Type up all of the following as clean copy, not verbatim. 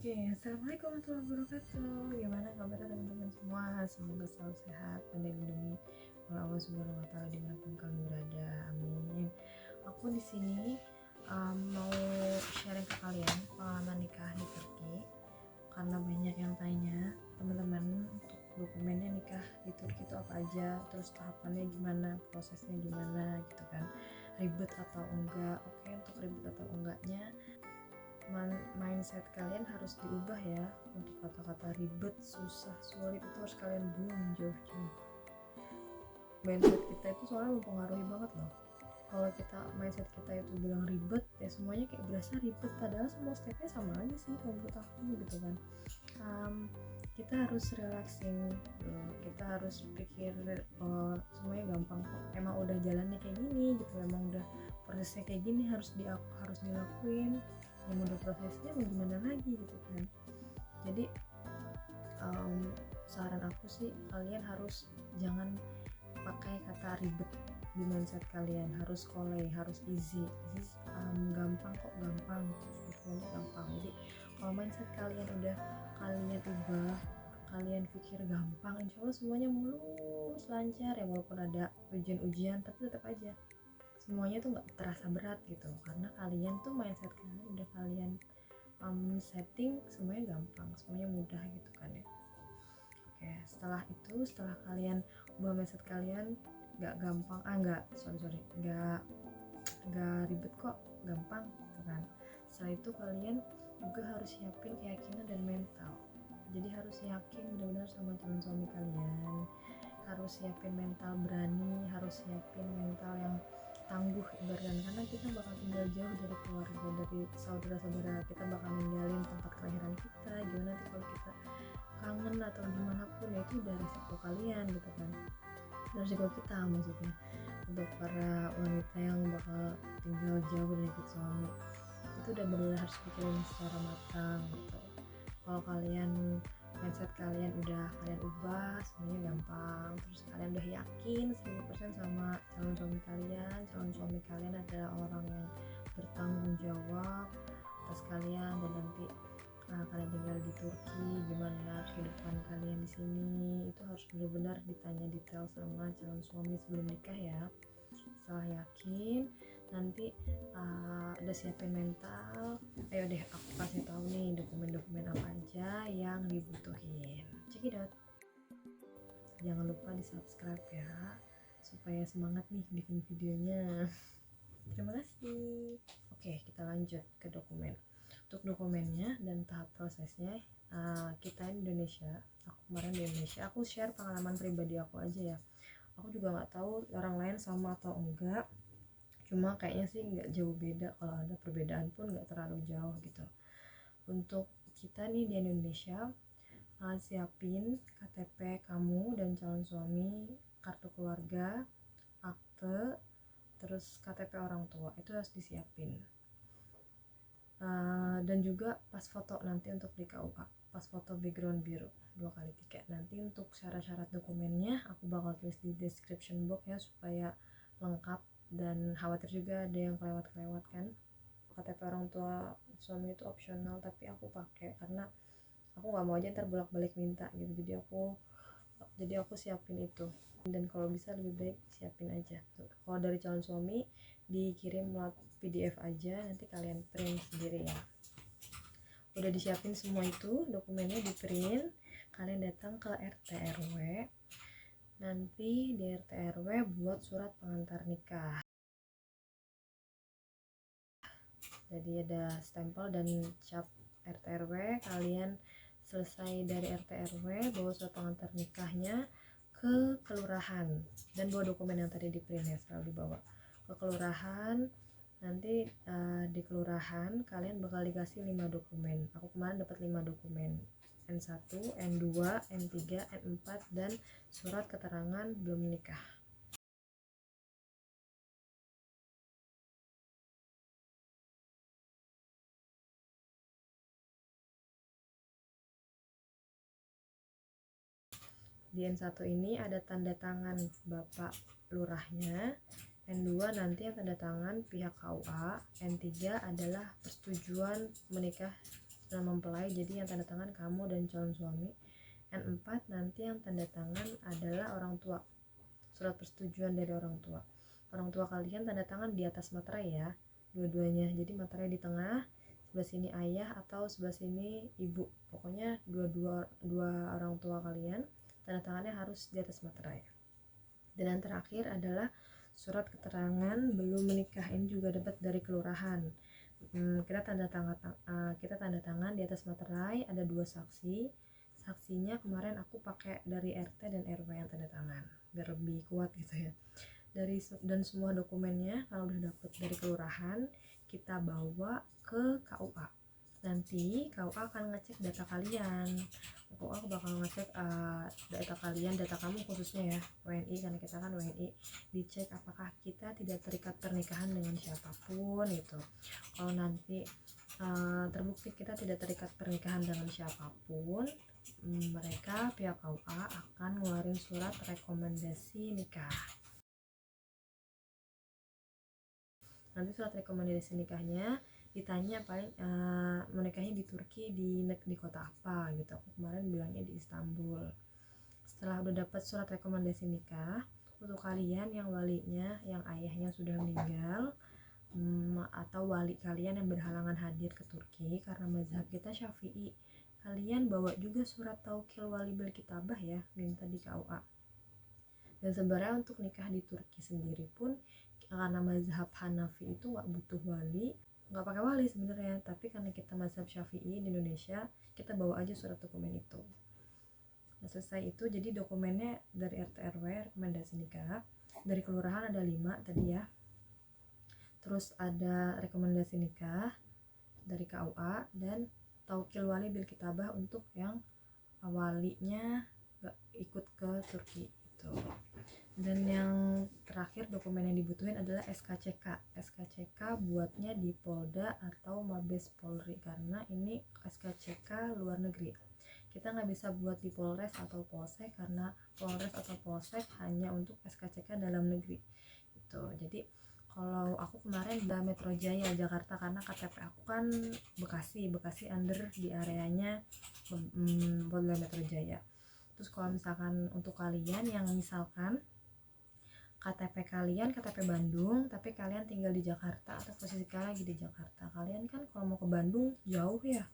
Oke, assalamualaikum warahmatullahi wabarakatuh. Gimana kabarnya teman-teman semua? Semoga selalu sehat dan dilindungi oleh Allah Subhanahu Wa Taala dimanapun kalian berada. Amin. Aku di sini mau sharing ke kalian pengalaman nikah di Turki karena banyak yang tanya teman-teman untuk dokumennya nikah di Turki itu apa aja, terus tahapannya gimana, prosesnya gimana gitu kan, ribet atau enggak. Oke, untuk ribet atau enggaknya mindset kalian harus diubah ya. Untuk kata-kata ribet, susah, sulit itu harus kalian buang jauh-jauh. Mindset kita itu soalnya mempengaruhi banget loh. Kalau mindset kita itu bilang ribet, ya semuanya kayak berasa ribet, padahal semua stepnya sama aja sih menurut aku gitu kan. Kita harus relaxing, kita harus pikir semuanya gampang kok, emang udah jalannya kayak gini gitu, emang udah prosesnya kayak gini, harus dilakuin, yang udah prosesnya mau gimana lagi gitu kan. Jadi saran aku sih kalian harus jangan pakai kata ribet di mindset kalian, harus harus easy. Gampang kok, gampang gampang. Jadi kalau mindset kalian udah kalian ubah, kalian pikir gampang, insya Allah semuanya mulus lancar ya, walaupun ada ujian-ujian tapi tetap aja semuanya tuh nggak terasa berat gitu, karena kalian tuh mindset kalian udah kalian setting semuanya gampang, semuanya mudah gitu kan ya. Oke, setelah kalian ubah mindset kalian, nggak gampang, nggak ribet kok, gampang gitu kan. Setelah itu kalian juga harus siapin keyakinan dan mental. Jadi harus yakin benar-benar sama calon suami kalian, harus siapin mental berani, harus siapin mental yang tangguh ibaratnya, karena kita bakal tinggal jauh dari keluarga, dari saudara-saudara kita, bakal ninggalin tempat kelahiran kita. Gimana nanti kalau kita kangen atau gimana pun, ya itu udah resiko kalian gitu kan, resiko kita maksudnya, untuk para wanita yang bakal tinggal jauh dari suami. Itu udah benar harus pikirin secara matang gitu. Kalau kalian mindset kalian udah kalian ubah, semuanya gampang, terus kalian udah yakin 100% sama calon suami kalian adalah orang yang bertanggung jawab atas kalian, dan nanti kalian tinggal di Turki, gimana kehidupan kalian di sini, itu harus benar-benar ditanya detail sama calon suami sebelum nikah ya. Setelah yakin, nanti udah siapin mental, ayo deh aku kasih tahu nih dokumen-dokumen apa aja yang dibutuhin. Check it out. Jangan lupa di subscribe ya, supaya semangat nih bikin videonya. Terima kasih. Oke, kita lanjut ke dokumen. Untuk dokumennya dan tahap prosesnya, kita di Indonesia, aku kemarin di Indonesia, aku share pengalaman pribadi aku aja ya. Aku juga nggak tahu orang lain sama atau enggak, cuma kayaknya sih nggak jauh beda, kalau ada perbedaan pun nggak terlalu jauh gitu. Untuk kita nih di Indonesia, siapin KTP kamu dan calon suami, kartu keluarga, akte, terus KTP orang tua, itu harus disiapin. Dan juga pas foto nanti untuk di KUA, pas foto background biru 2x3. Nanti untuk syarat-syarat dokumennya aku bakal tulis di description box ya, supaya lengkap, dan khawatir juga ada yang kelewat kan. KTP orang tua suami itu opsional, tapi aku pakai karena aku nggak mau aja ntar bolak-balik minta gitu. Jadi aku siapin itu, dan kalau bisa lebih baik siapin aja. Kalau dari calon suami dikirim lewat PDF aja, nanti kalian print sendiri ya. Udah disiapin semua itu, dokumennya di print, kalian datang ke RT RW, nanti di RT RW buat surat pengantar nikah. Jadi ada stempel dan cap RT RW. Kalian selesai dari RT RW, bawa surat pengantar nikahnya ke kelurahan, dan bawa dokumen yang tadi di print ya, selalu dibawa ke kelurahan. Nanti di kelurahan kalian bakal dikasih 5 dokumen. Aku kemarin dapat 5 dokumen, N1, N2, N3, N4, dan surat keterangan belum nikah. Di N1 ini ada tanda tangan bapak lurahnya, N2 nanti yang tanda tangan pihak KUA, N3 adalah persetujuan menikah mempelai, jadi yang tanda tangan kamu dan calon suami. N4 nanti yang tanda tangan adalah orang tua, surat persetujuan dari orang tua. Orang tua kalian tanda tangan di atas materai ya, dua-duanya. Jadi materai di tengah, sebelah sini ayah atau sebelah sini ibu, pokoknya dua orang tua kalian tanda tangannya harus di atas materai. Dan yang terakhir adalah surat keterangan belum menikah, ini juga dapat dari kelurahan. Kita tanda tangan di atas materai, ada 2 saksi. Saksinya kemarin aku pakai dari RT dan RW yang tanda tangan biar lebih kuat gitu ya. Dan semua dokumennya kalau udah dapet dari kelurahan, kita bawa ke KUA. Nanti KUA akan ngecek data kalian. KUA bakal ngecek data kalian, data kamu khususnya ya, WNI, karena kita kan WNI. Dicek apakah kita tidak terikat pernikahan dengan siapapun gitu. Kalau nanti terbukti kita tidak terikat pernikahan dengan siapapun, mereka pihak KUA akan ngeluarin surat rekomendasi nikah. Nanti surat rekomendasi nikahnya ditanya paling menikahnya di Turki di kota apa gitu. Aku kemarin bilangnya di Istanbul. Setelah udah dapat surat rekomendasi nikah, untuk kalian yang walinya, yang ayahnya sudah meninggal, atau wali kalian yang berhalangan hadir ke Turki karena mazhab kita Syafi'i, kalian bawa juga surat taukil wali bil kitabah ya, minta di KUA. Dan sebenarnya untuk nikah di Turki sendiri pun, karena mazhab Hanafi itu nggak butuh wali, nggak pakai wali sebenarnya, tapi karena kita mazhab Syafi'i di Indonesia, kita bawa aja surat dokumen itu. Nah, selesai itu, jadi dokumennya dari RT RW rekomendasi nikah, dari kelurahan ada 5 tadi ya. Terus ada rekomendasi nikah dari KUA dan taukil wali bil kitabah untuk yang walinya gak ikut ke Turki gitu. Dan yang terakhir dokumen yang dibutuhin adalah SKCK. SKCK buatnya di Polda atau Mabes Polri, karena ini SKCK luar negeri. Kita nggak bisa buat di Polres atau Polsek, karena Polres atau Polsek hanya untuk SKCK dalam negeri gitu. Jadi kalau aku kemarin udah Metro Jaya Jakarta, karena KTP aku kan Bekasi under di areanya Polda Metro Jaya. Terus kalau misalkan untuk kalian yang misalkan KTP kalian KTP Bandung tapi kalian tinggal di Jakarta atau posisi kalian lagi di Jakarta, kalian kan kalau mau ke Bandung jauh ya,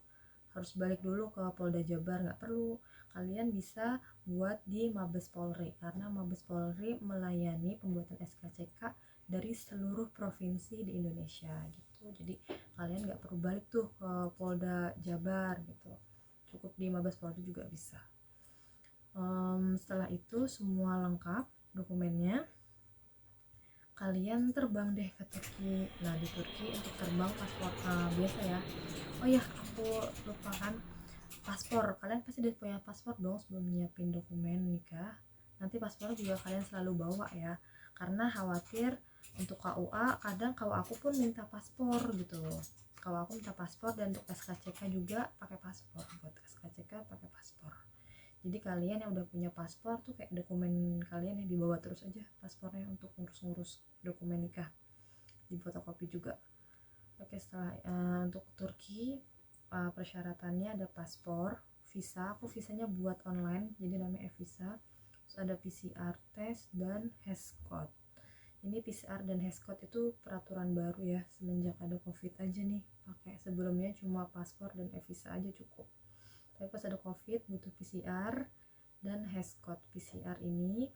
harus balik dulu ke Polda Jabar. Nggak perlu, kalian bisa buat di Mabes Polri, karena Mabes Polri melayani pembuatan SKCK dari seluruh provinsi di Indonesia gitu. Jadi kalian nggak perlu balik tuh ke Polda Jabar gitu, cukup di Mabes Polri juga bisa. Setelah itu semua lengkap dokumennya, kalian terbang deh ke Turki. Nah di Turki untuk terbang paspor biasa ya. Oh ya, aku lupa kan, paspor, kalian pasti udah punya paspor dong sebelum nyiapin dokumen nikah. Nanti paspornya juga kalian selalu bawa ya, karena khawatir untuk KUA, kadang KUA aku pun minta paspor gitu. KUA aku minta paspor, dan untuk SKCK juga pakai paspor. Buat SKCK pakai paspor. Jadi kalian yang udah punya paspor tuh kayak dokumen kalian yang dibawa terus aja paspornya untuk ngurus-ngurus dokumen nikah, di fotokopi juga. Oke, setelah untuk Turki persyaratannya ada paspor, visa, aku visanya buat online jadi namanya e-visa. Terus ada PCR test dan Heskot. Ini PCR dan Heskot itu peraturan baru ya, semenjak ada COVID aja nih pakai. Sebelumnya cuma paspor dan e-visa aja cukup, tapi pas ada COVID butuh PCR dan Heskot. PCR ini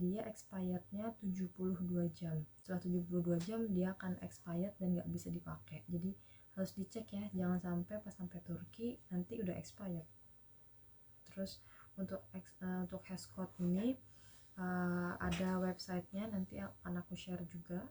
dia expirednya 72 jam. Setelah 72 jam dia akan expired dan nggak bisa dipakai. Jadi harus dicek ya, jangan sampai pas sampai Turki nanti udah expired. Terus untuk Heskot ini ada websitenya, nanti akan aku share juga.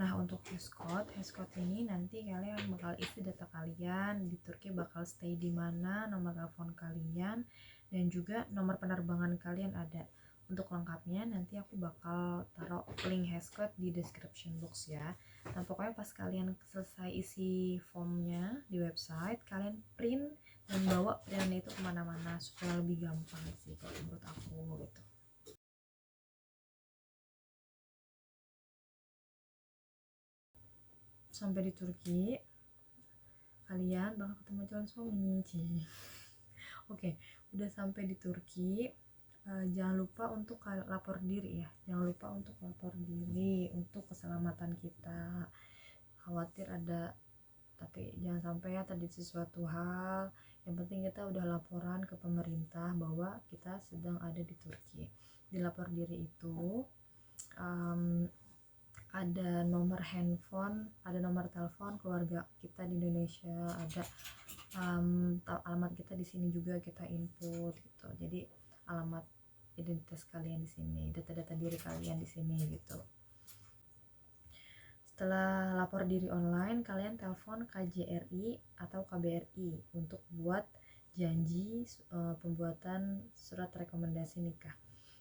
Nah untuk Heskot ini nanti kalian bakal isi data kalian di Turki, bakal stay di mana, nomor telepon kalian, dan juga nomor penerbangan kalian ada. Untuk lengkapnya nanti aku bakal taruh link Heskot di description box ya. Nah pokoknya pas kalian selesai isi formnya di website, kalian print dan bawa printannya itu kemana-mana supaya lebih gampang sih kalau menurut aku gitu. Sampai di Turki, kalian bakal ketemu calon suami. Oke, udah sampai di Turki. Jangan lupa untuk lapor diri ya, jangan lupa untuk lapor diri untuk keselamatan kita. Khawatir ada, tapi jangan sampai ya terjadi sesuatu hal. Yang penting kita udah laporan ke pemerintah bahwa kita sedang ada di Turki. Di lapor diri itu ada nomor handphone, ada nomor telepon keluarga kita di Indonesia, ada alamat kita di sini juga kita input gitu. Jadi alamat identitas kalian di sini, data-data diri kalian di sini gitu. Setelah lapor diri online, kalian telepon KJRI atau KBRI untuk buat janji pembuatan surat rekomendasi nikah.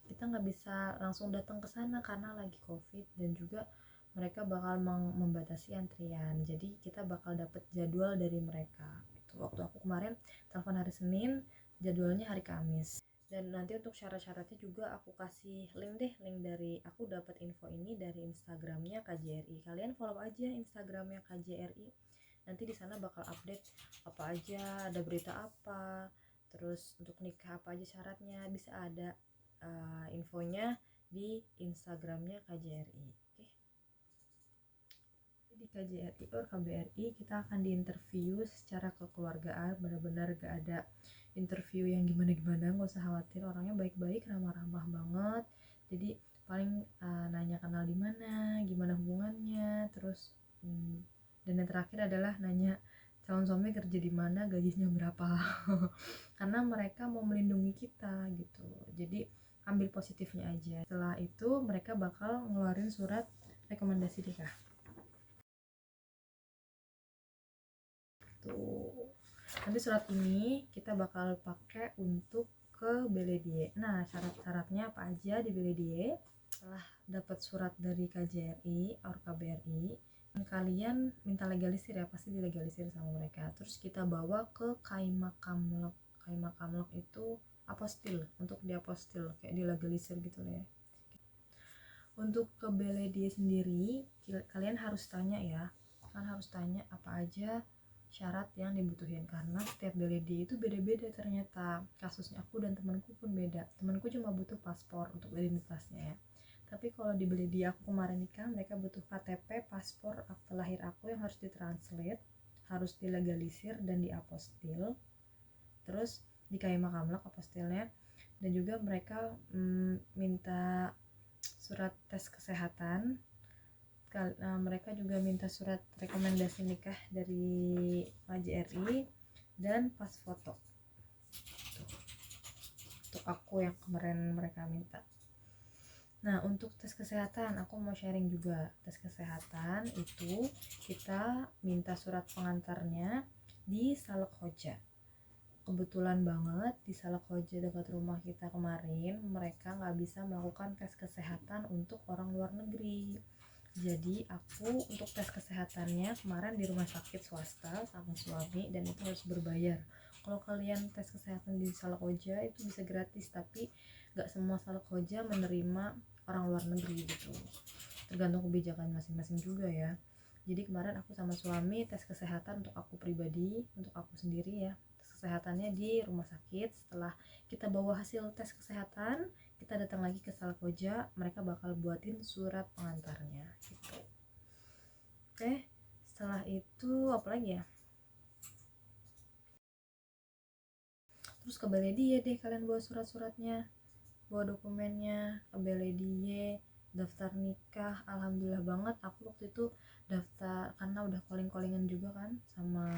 Kita nggak bisa langsung datang ke sana karena lagi COVID dan juga mereka bakal membatasi antrian. Jadi kita bakal dapet jadwal dari mereka. Itu waktu aku kemarin telepon hari Senin, jadwalnya hari Kamis. Dan nanti untuk syarat-syaratnya juga aku kasih link dari aku dapat info ini dari Instagramnya KJRI. Kalian follow aja Instagramnya KJRI. Nanti di sana bakal update apa aja, ada berita apa, terus untuk nikah apa aja syaratnya, bisa ada infonya di Instagramnya KJRI. Oke. Di KJRI or KBRI kita akan diinterview secara kekeluargaan, benar-benar gak ada interview yang gimana-gimana, gak usah khawatir, orangnya baik-baik, ramah-ramah banget. Jadi paling nanya kenal di mana, gimana hubungannya, terus dan yang terakhir adalah nanya calon suami kerja di mana, gajinya berapa. Karena mereka mau melindungi kita gitu. Jadi ambil positifnya aja. Setelah itu mereka bakal ngeluarin surat rekomendasi nikah. Tuh. Nanti surat ini kita bakal pakai untuk ke Beledie. Nah, syarat-syaratnya apa aja di Beledie? Setelah dapat surat dari KJRI atau KBRI, kalian minta legalisir ya, pasti dilegalisir sama mereka. Terus kita bawa ke Kaymakamlok. Kaymakamlok itu apostil, untuk diapostil kayak dilegalisir gitu ya. Untuk ke Beledie sendiri, kalian harus tanya ya. Kalian harus tanya apa aja syarat yang dibutuhin, karena setiap Beledie itu beda-beda ternyata. Kasusnya aku dan temanku pun beda. Temanku cuma butuh paspor untuk identitasnya ya. Tapi kalau di Beledie aku kemarin nikah, mereka butuh KTP, paspor, akte lahir aku yang harus ditranslate, harus dilegalisir dan diapostil. Terus di Kaymakamlok apostilnya, dan juga mereka minta surat tes kesehatan. Mereka juga minta surat rekomendasi nikah dari KJRI dan pas foto. Untuk aku yang kemarin mereka minta. Nah, untuk tes kesehatan aku mau sharing juga. Tes kesehatan itu kita minta surat pengantarnya di Salak Hoja. Kebetulan banget di Salak Hoja dekat rumah kita kemarin mereka nggak bisa melakukan tes kesehatan untuk orang luar negeri. Jadi aku untuk tes kesehatannya kemarin di rumah sakit swasta sama suami, dan itu harus berbayar. Kalau kalian tes kesehatan di Salak Hoja itu bisa gratis, tapi gak semua Salak Hoja menerima orang luar negeri gitu. Tergantung kebijakan masing-masing juga ya. Jadi kemarin aku sama suami tes kesehatan untuk aku pribadi, untuk aku sendiri ya. Tes kesehatannya di rumah sakit. Setelah kita bawa hasil tes kesehatan, kita datang lagi ke Salak Hoja, mereka bakal buatin surat pengantarnya gitu. Oke, setelah itu apa lagi ya? Terus ke Beledie deh kalian bawa surat-suratnya, bawa dokumennya ke Beledie, daftar nikah. Alhamdulillah banget aku waktu itu daftar karena udah calling-callingan juga kan sama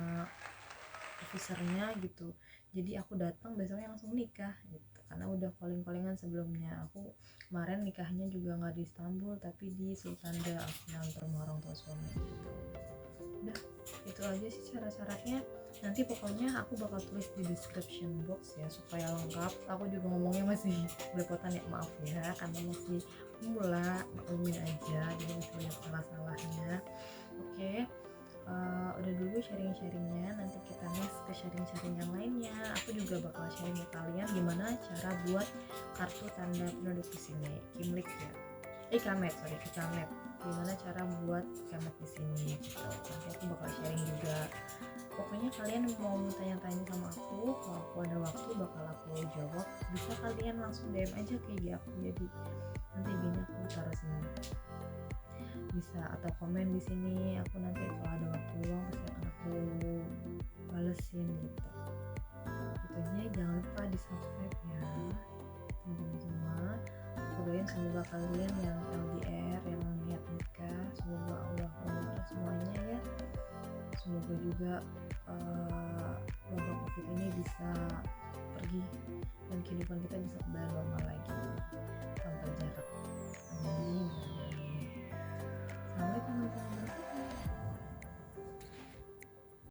officernya gitu. Jadi aku datang besoknya langsung nikah gitu, karena udah calling-callingan sebelumnya. Aku kemarin nikahnya juga nggak di Istanbul tapi di Sultanda, aku nganter rumah orang tua suami gitu. Udah itu aja sih syarat-syaratnya. Nanti pokoknya aku bakal tulis di description box ya supaya lengkap. Aku juga ngomongnya masih belepotan ya, maaf ya, karena masih pemula, maklumin aja, jadi masih banyak salah-salahnya. Oke. Udah dulu sharing-sharingnya, nanti kita next ke sharing-sharing yang lainnya. Aku juga bakal sharing ke kalian gimana cara buat kartu tanda penduduk di sini, Kimlik ya. Ikamet, gimana cara buat ikamet di sini gitu. Nanti aku bakal sharing juga Pokoknya kalian mau tanya-tanya sama aku, kalau aku ada waktu bakal aku jawab. Bisa kalian langsung DM aja ke IG aku, jadi nanti IG-nya aku taruh sini. Bisa atau komen di sini, aku nanti kalau ada waktu luang pasti akan aku balesin gitu. Itunya jangan lupa di subscribe ya teman-teman semua. Aku doain semoga kalian yang LDR, yang niat nikah, semoga Allah memudahkan semuanya ya. Semoga juga wabah covid ini bisa pergi dan kehidupan kita bisa kembali normal lagi tanpa jarak. Amin. Assalamualaikum teman-teman.